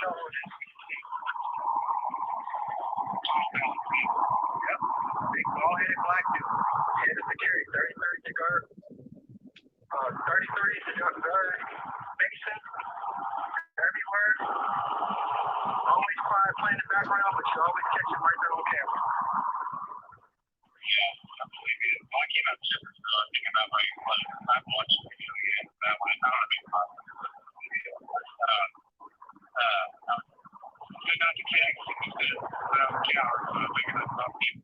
know who this is. Yep. Big bald-headed black dude. Head of security, 33 cigar. 33 cigar. Mason. Everywhere. Always quiet, playing in the background, but you always catch him right there on camera. Yeah, I believe it. I came out super thinking about my I've watched the video yet. That one, I don't know if it's possible to listen to the video. Good not to text. He said, put out the counter, so I'm thinking that's something.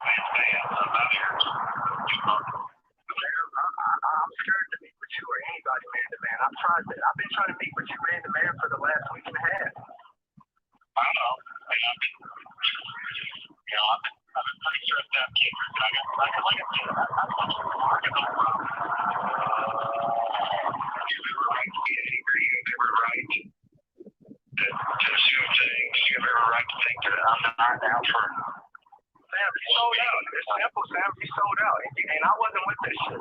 Man, I'm out here. I'm scared to meet with you or anybody man to man. I've been trying to meet with you man to man for the last week and a half. I don't know. I mean, I've been pretty stressed out, kids. Like I said, I'm much of a market on the problem. You ever right to be angry? You ever right to assume things? You ever right to think that I'm not out for? Sam, you sold out. It's simple, Sam. You sold out. And I wasn't with this shit.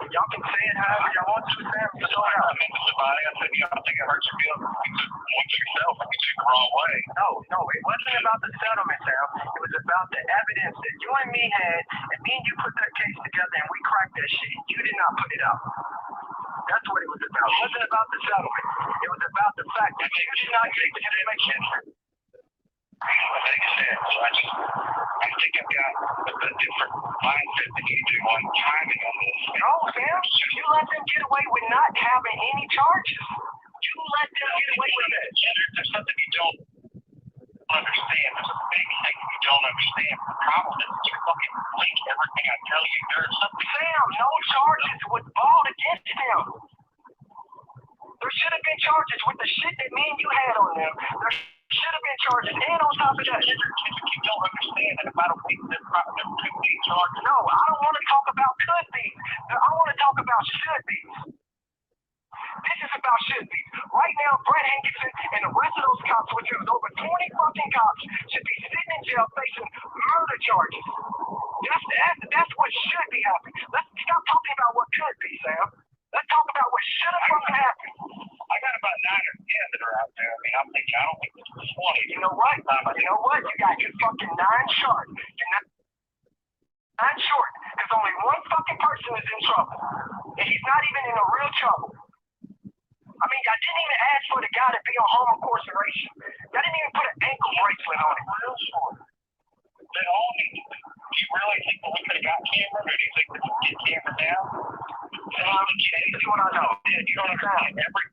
Y'all can say it however y'all want to, Sam. You sold out. I mean, to somebody, I said, I think it hurts your feelings. You took one to yourself. You took the wrong way. No, it wasn't about the settlement, Sam. It was about the evidence that you and me had, and me and you put that case together, and we cracked that shit. You did not put it out. That's what it was about. It wasn't about the settlement. It was about the fact that you did not get the information. It makes sense. I think I've got a different mindset than you do on timing on this. No, Sam, you let them get away with not having any charges. You let them get away with that. There's something you don't understand. There's a big thing you don't understand. The problem is you fucking believe everything I tell you. There's something. Sam, no charges was brought against him. There should have been charges with the shit that me and you had on them. There should have been charges. And on top of that, you don't understand that if I don't think there could be charges. No, I don't want to talk about could be. I want to talk about should be. This is about should be. Right now, Brett Hankinson and the rest of those cops, which is over 20 fucking cops, should be sitting in jail facing murder charges. That's what should be happening. Let's stop talking about what could be, Sam. Let's talk about what should have fucking happened. I got about 9 or 10 that are out there. I mean, I don't think this is 20. You know what? You got your fucking 9 short. You're not 9 short. Because only one fucking person is in trouble. And he's not even in a real trouble. I mean, I didn't even ask for the guy to be on home incarceration. I didn't even put an ankle bracelet on him. Real short. They all need to. Do you really think that we could have got Cameron, or do you think we can get Cameron down? This is what I know. You don't understand every.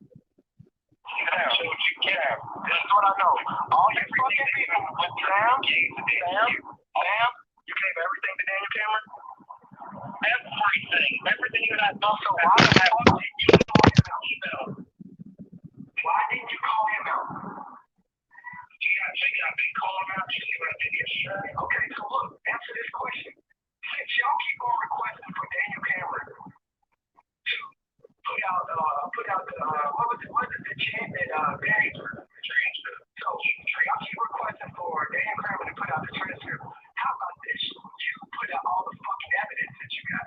So you can. This is what I know. All you fucking people with Sam, you gave everything to Daniel Cameron? Everything. Everything you and I talked So about. why didn't you call him out? Why didn't you call him out? I've been calling out. You see what I did yesterday? Okay, so look, answer this question. Since y'all keep on requesting for Daniel Cameron to put out the what is the chant that transcript. So y'all keep requesting for Daniel Cameron to put out the transcript. How about this? You put out all the fucking evidence that you got.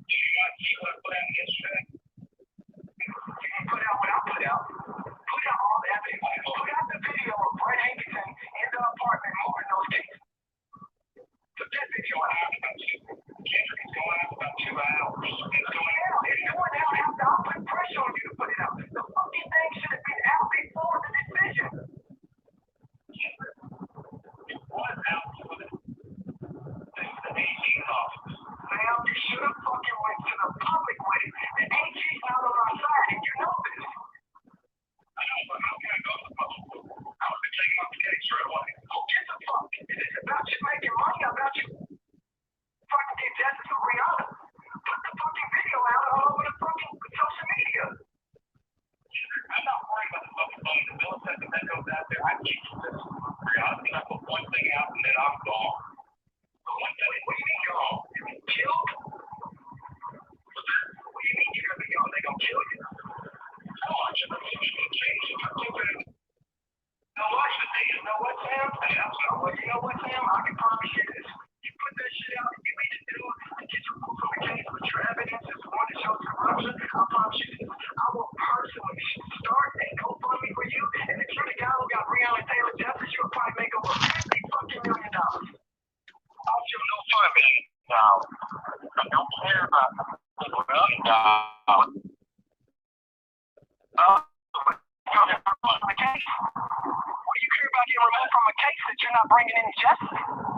Did you not see what I put out yesterday? You didn't put out what I put out. Put out all the evidence. Put out the video of Brett Hankinson in the apartment moving those cases. Put that video out. Kendrick is going out about 2 hours. It's going out. It's going out after I put pressure on you to put it out. The fucking thing should have been out before the decision. It was out for the AG's office. Now, you should have fucking went to the public with it. The AG's not on our side, and you know this. I know, but how can I go to the public? I would be taking off the case right away. Who gives a fuck? It is about you making money, about you fucking get justice for Breonna. Put the fucking video out all over the fucking social media. I'm not worried about the fucking money. The millisecond that goes out there, I keep this. Breonna, I put one thing out and then I'm gone. One thing. What do you mean gone? You mean killed? What do you mean you're gonna be gone? They gonna kill you? How much of the future will change? You know what, Sam? care about them. From a case? What do you care about getting removed from a case that you're not bringing any justice?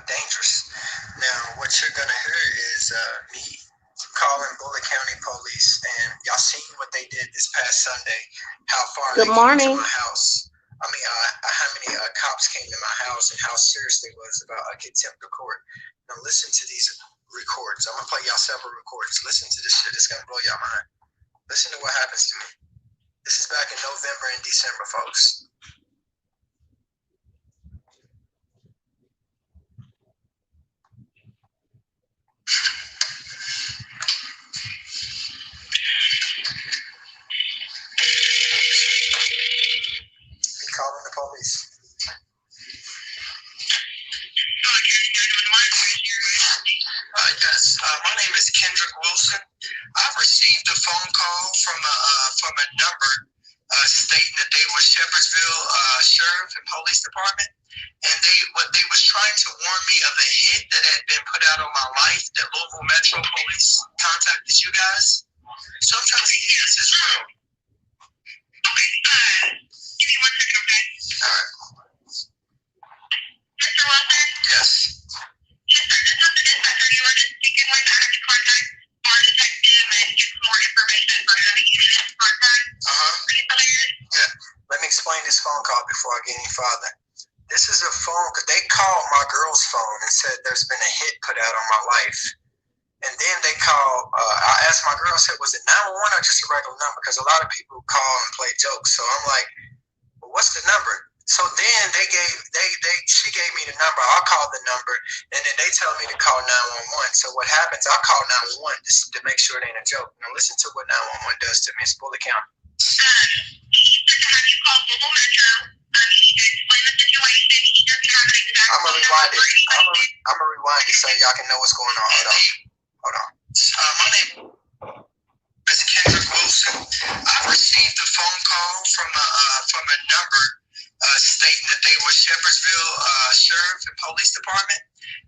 dangerous. Now, what you're gonna hear is me calling Bullitt County Police, and y'all seen what they did this past Sunday. How far Good they morning. came to my house. I mean, how many cops came to my house and how serious they was about contempt of court. Now, listen to these records. I'm gonna play y'all several records. Listen to this shit. It's gonna blow y'all mind. Listen to what happens to me. This is back in November and December, folks. Me calling the police. Yes, my name is Kendrick Wilson. I've received a phone call from a number stating that they were Shepherdsville Sheriff and Police Department, and they was trying to warn me of a hit that had been put out on my life that Louisville Metro Police contacted you guys. So I'm trying to see if this is real. Okay, give me 1 second, okay? All right. Mr. Wilson? Yes. Yes, sir. This is the dispatcher you were just speaking with. I had to contact our detective and get some more information for how to use this contact. Are you still there? Yeah. Let me explain this phone call before I get any farther. This is a phone, because they called my girl's phone and said there's been a hit put out on my life. And then they called, I asked my girl, I said, was it 911 or just a regular number? Because a lot of people call and play jokes. So I'm like, well, what's the number? So then she gave me the number. I called the number, and then they tell me to call 911. So what happens, I call 911 just to make sure it ain't a joke. Now listen to what 911 does to me. It's Bullitt County. He said to have you call Louisville Metro. You need to explain the situation. He doesn't have an exact phone number for anybody. I'm going to rewind it so y'all can know what's going on. Hold on. My name is Kendrick Wilson. I received a phone call from a number stating that they were Shepherdsville Sheriff and Police Department,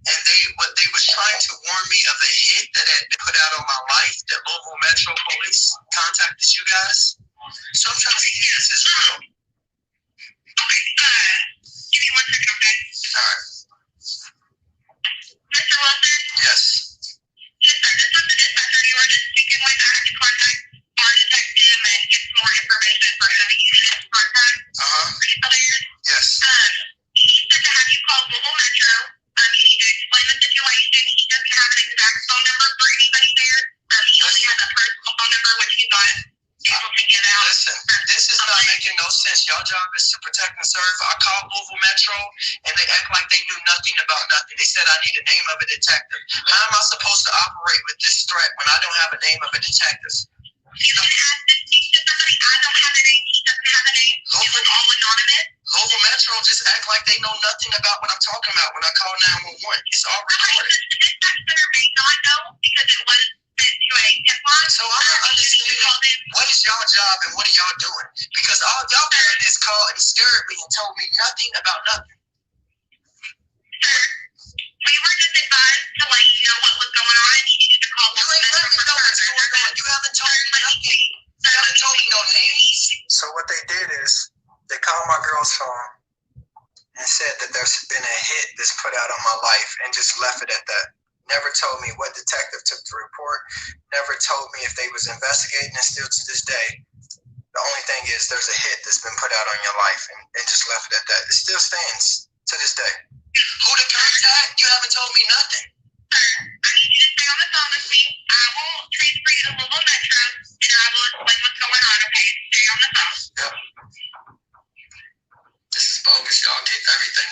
and they was trying to warn me of a hit that had been put out on my life that Louisville Metro Police contacted you guys. So I'm trying to see if this is real. Okay, give me 1 second, okay? All right. Mr. Wilson? Yes. Yes, sir. This is the dispatcher you were just speaking with. I had to contact our detective and get some more information for how to use this contact. Are you still there? Yes. He said to have you call Louisville Metro. You need to explain the situation. He doesn't have an exact phone number for anybody there. He only has a personal phone number, which he's not able to get out. Listen, this is not making no sense. Y'all job is to protect and serve. I called Louisville Metro, and they act like they knew nothing about nothing. They said I need a name of a detective. How am I supposed to operate with this threat when I don't have a name of a detective? You can ask to speak to somebody. I don't have a name. He doesn't have a name. It was all anonymous. Louisville Metro just act like they know nothing about what I'm talking about when I call 911. It's all recorded. The dispatch center may not know because it was sent to a tip line. So I don't understand what is y'all job and what are y'all doing? Because all y'all did is call and scared me and told me nothing about nothing. Sir, we were just advised to let you know what was going on. You needed to call. You ain't let me know what's going on. You haven't told me nothing. You haven't told me no names. So what they did is they called my girl's phone and said that there's been a hit that's put out on my life and just left it at that. Never told me what detective took the report. Never told me if they was investigating, and still to this day, the only thing is there's a hit that's been put out on your life and just left it at that. It still stands to this day. Who to contact? You haven't told me nothing. Sir, I need you to stay on the phone with me. I will transfer you to Louisville Metro, and I will explain what's going on, okay? Stay on the phone. Yep. This is bogus, y'all. Get everything.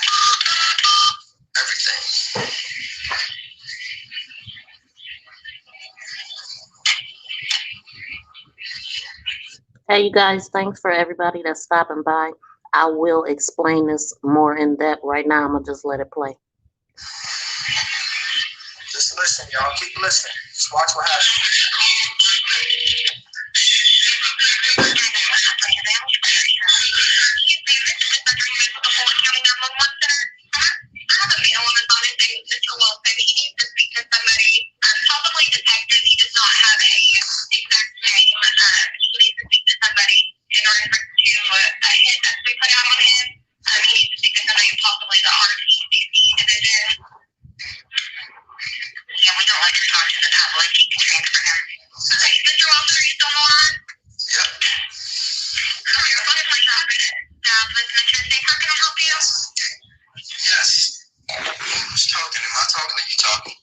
Everything. Hey, you guys, thanks for everybody that's stopping by. I will explain this more in depth. Right now, I'm going to just let it play. Just listen, y'all. Keep listening. Just watch what happens. Yes. Who's talking? Am I talking or you talking?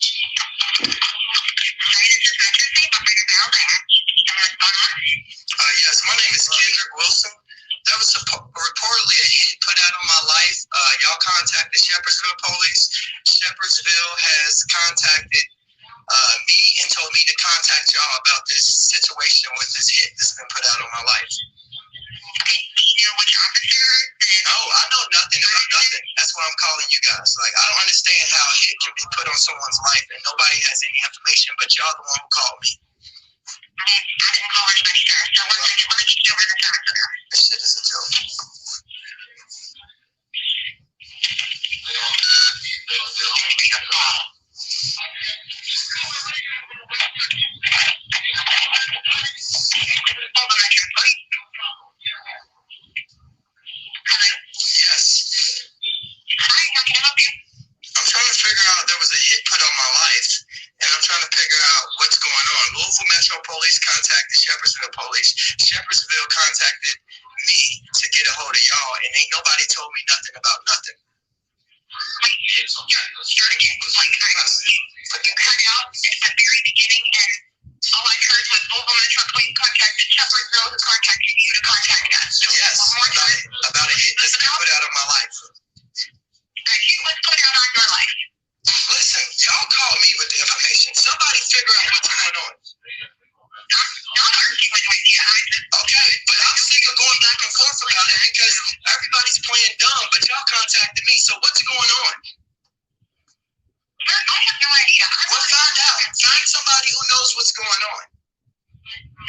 Yes, my name is Kendrick Wilson. There was reportedly a hit put out on my life. Y'all contacted Shepherdsville Police. Shepherdsville has contacted me and told me to contact y'all about this situation with this hit that's been put out on my life. No, I know nothing about nothing. That's why I'm calling you guys. Like, I don't understand how a hit can be put on someone's life and nobody has any information, but y'all the one who called me. This shit is a joke. Yes. I'm trying to figure out, there was a hit put on my life, and I'm trying to figure out what's going on. Louisville Metro Police contacted Shepherdsville Police. Shepherdsville contacted me to get a hold of y'all, and ain't nobody told me nothing about nothing. Yes, about a hit that's been put out on my life. Listen, y'all call me with the information. Somebody figure out what's going on. Okay, but I'm sick of going back and forth about it because everybody's playing dumb, but y'all contacted me, so what's going on? Well, find out. Find somebody who knows what's going on.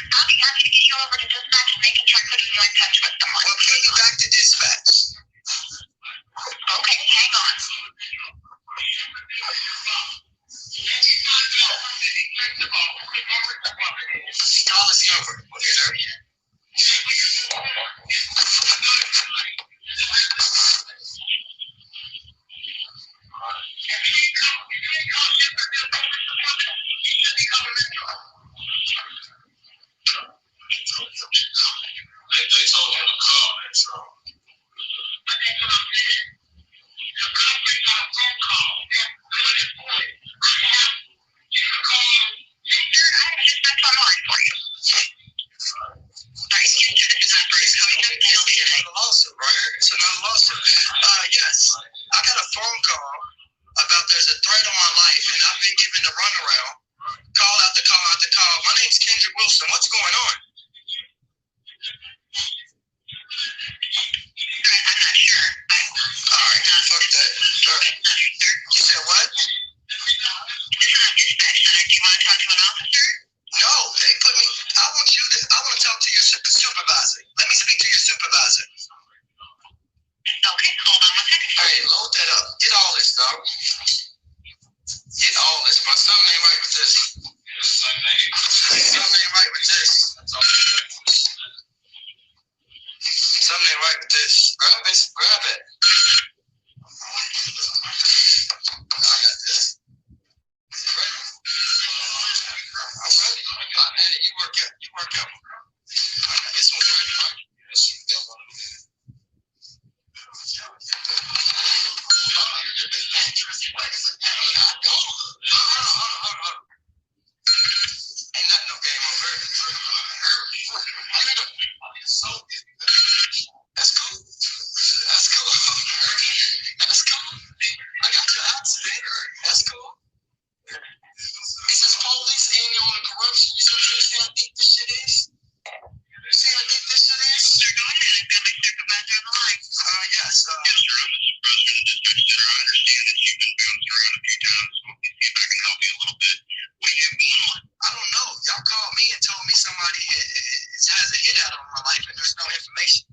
Well, put me back to dispatch. Call this number. Okay, sir. They told him to call Metro. Lawsuit, right? It's another lawsuit. Yes. I got a phone call about there's a threat on my life, and I've been given the runaround. Call out the call out the call. My name's Kendrick Wilson. What's going on? All right, fuck that. You said what? No, they put me. I want to talk to your supervisor. Let me speak to your supervisor. Hey, load that up. Get all this, dog. Get all this, bro. Something ain't right with this. Something ain't right with this. Something ain't right with this. Grab it. Grab it. I got this. Ready? I'm ready. Eddie, you work out. You work out. This one's ready, right? This one's got one. Ain't nothing no game over. That's cool. That's cool. That's cool. I got your accident. That's cool. This is police and on the corruption. You see how deep this shit is? You see how deep this shit is? Yes. I don't know. Y'all called me and told me somebody has a hit out on my life and there's no information.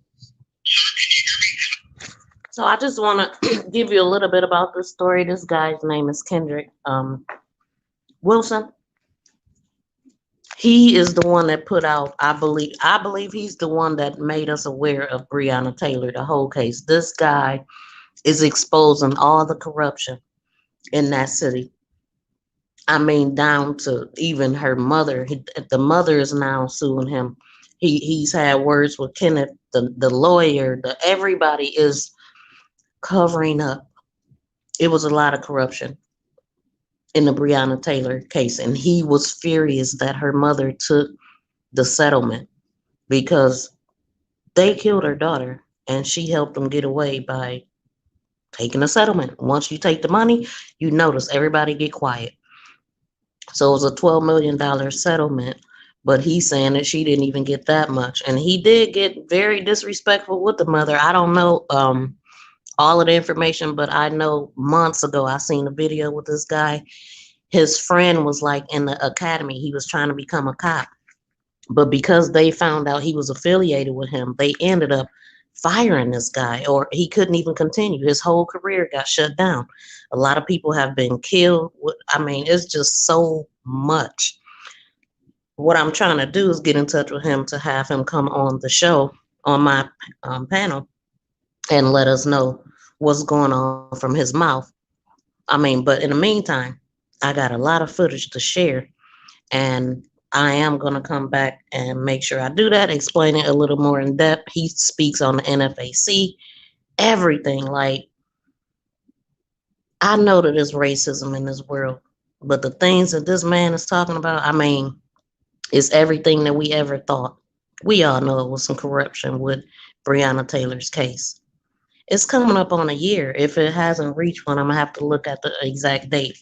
So I just want to give you a little bit about this story. This guy's name is Kendrick Wilson. He is the one that put out, I believe he's the one that made us aware of Breonna Taylor, the whole case. This guy is exposing all the corruption in that city. I mean, down to even her mother. The mother is now suing him. He's had words with Kenneth, the lawyer. Everybody is covering up. It was a lot of corruption in the Breonna Taylor case, and he was furious that her mother took the settlement because they killed her daughter, and she helped them get away by taking a settlement. Once you take the money, you notice everybody get quiet. So it was a $12 million settlement, but he's saying that she didn't even get that much, and he did get very disrespectful with the mother. I don't know all of the information, but I know months ago I seen a video with this guy. His friend was like in the academy. He was trying to become a cop, but because they found out he was affiliated with him, they ended up firing this guy, or he couldn't even continue. His whole career got shut down. A lot of people have been killed. I mean, it's just so much. What I'm trying to do is get in touch with him to have him come on the show on my panel and let us know what's going on from his mouth. I mean, but in the meantime, I got a lot of footage to share, and I am going to come back and make sure I do that, explain it a little more in depth. He speaks on the NFAC, everything. Like, I know that there's racism in this world, but the things that this man is talking about, I mean, it's everything that we ever thought. We all know it was some corruption with Breonna Taylor's case. It's coming up on a year. If it hasn't reached one, I'm gonna have to look at the exact date.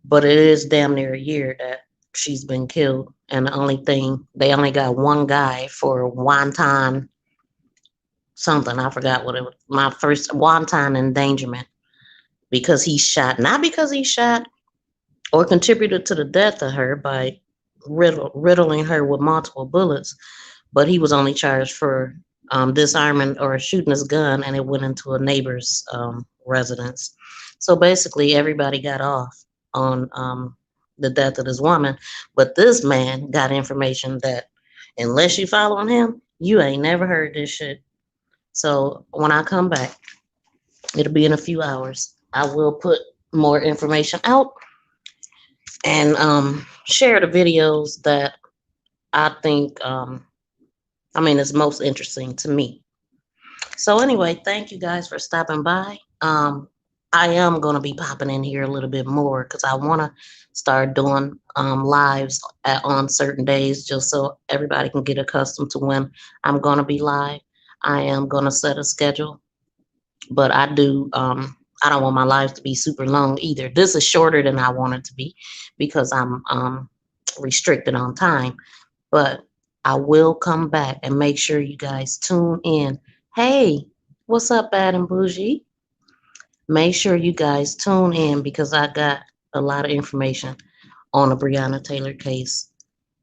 But it is damn near a year that she's been killed. And the only thing, they only got one guy for wanton something. I forgot what it was. My first wanton endangerment because he shot, not because he shot or contributed to the death of her by riddling her with multiple bullets, but he was only charged for disarming or shooting his gun, and it went into a neighbor's residence. So basically, everybody got off on the death of this woman, but this man got information that unless you following him, you ain't never heard this shit. So when I come back, it'll be in a few hours. I will put more information out and share the videos that I think I mean is most interesting to me. So anyway, thank you guys for stopping by. I am gonna be popping in here a little bit more because I want to start doing lives on certain days, just so everybody can get accustomed to when I'm gonna be live. I am gonna set a schedule, but I do. I don't want my lives to be super long either. This is shorter than I want it to be because I'm restricted on time. But I will come back and make sure you guys tune in. Hey, what's up, Bad and Bougie? Make sure you guys tune in because I got a lot of information on the Breonna Taylor case.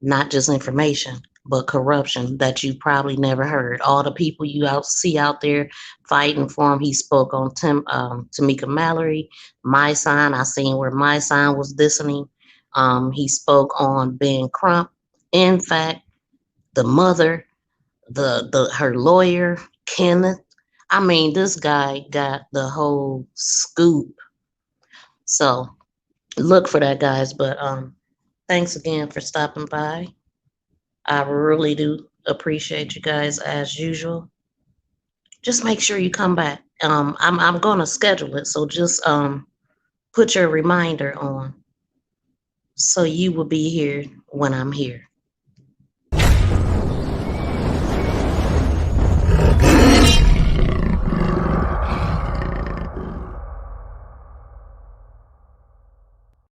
Not just information, but corruption that you probably never heard. All the people you see out there fighting for him. He spoke on Tamika Mallory, My Sign. I seen where My Sign was dissing him. He spoke on Ben Crump. In fact, the mother, the her lawyer, Kenneth. I mean, this guy got the whole scoop. So look for that, guys. But thanks again for stopping by. I really do appreciate you guys as usual. Just make sure you come back. I'm gonna schedule it, so just put your reminder on so you will be here when I'm here.